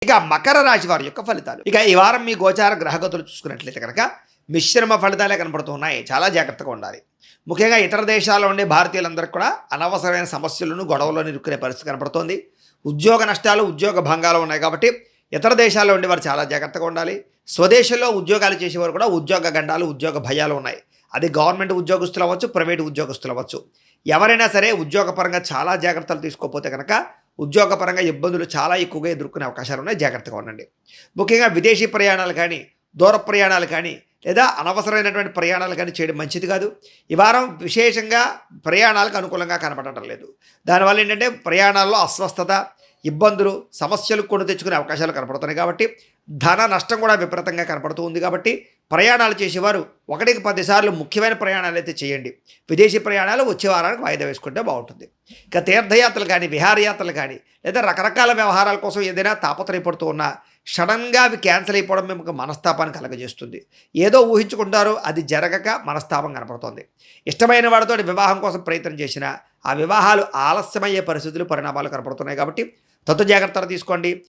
ఇక మకర రాశి వారి యొక్క ఫలితాలు. ఇక ఈ వారం మీ గోచార గ్రహగతులు చూసుకున్నట్లయితే కనుక మిశ్రమ ఫలితాలే కనపడుతున్నాయి. చాలా జాగ్రత్తగా ఉండాలి. ముఖ్యంగా ఇతర దేశాల్లో ఉండే భారతీయులందరికీ కూడా అనవసరమైన సమస్యలను, గొడవలను ఇరుక్కునే పరిస్థితి కనపడుతోంది. ఉద్యోగ నష్టాలు, ఉద్యోగ భంగాలు ఉన్నాయి కాబట్టి ఇతర దేశాల్లో ఉండేవారు చాలా జాగ్రత్తగా ఉండాలి. స్వదేశంలో ఉద్యోగాలు చేసేవారు కూడా ఉద్యోగ గండాలు, ఉద్యోగ భయాలు ఉన్నాయి. అది గవర్నమెంట్ ఉద్యోగస్తులు అవ్వచ్చు, ప్రైవేటు ఉద్యోగస్తులు అవ్వచ్చు. ఎవరైనా సరే ఉద్యోగపరంగా చాలా జాగ్రత్తలు తీసుకోకపోతే కనుక ఉద్యోగపరంగా ఇబ్బందులు చాలా ఎక్కువగా ఎదుర్కొనే అవకాశాలు ఉన్నాయి. జాగ్రత్తగా ఉండండి. ముఖ్యంగా విదేశీ ప్రయాణాలు కానీ, దూర ప్రయాణాలు కానీ, లేదా అనవసరమైనటువంటి ప్రయాణాలు కానీ చేయడం మంచిది కాదు. ఈ వారం విశేషంగా ప్రయాణాలకు అనుకూలంగా కనపడటం లేదు. దానివల్ల ఏంటంటే ప్రయాణాల్లో అస్వస్థత, ఇబ్బందులు, సమస్యలు కొని తెచ్చుకునే అవకాశాలు కనపడుతున్నాయి. కాబట్టి ధన నష్టం కూడా విపరీతంగా కనపడుతూ ఉంది. కాబట్టి ప్రయాణాలు చేసేవారు 1కి 10 సార్లు ముఖ్యమైన ప్రయాణాలు అయితే చేయండి. విదేశీ ప్రయాణాలు వచ్చే వారానికి వాయిదా వేసుకుంటే బాగుంటుంది. ఇక తీర్థయాత్రలు కానీ, విహారయాత్రలు కానీ, లేదా రకరకాల వ్యవహారాల కోసం ఏదైనా తాపత్రయపడుతూ ఉన్నా సడన్గా అవి క్యాన్సిల్ అయిపోవడం మీకు మనస్తాపాన్ని కలగజేస్తుంది. ఏదో ఊహించుకుంటారో అది జరగక మనస్తాపం కనపడుతుంది. ఇష్టమైన వాడితో వివాహం కోసం ప్రయత్నం చేసినా ఆ వివాహాలు ఆలస్యమయ్యే పరిస్థితులు, పరిణామాలు కనపడుతున్నాయి. కాబట్టి తత్తు జాగ్రత్తలు తీసుకోండి.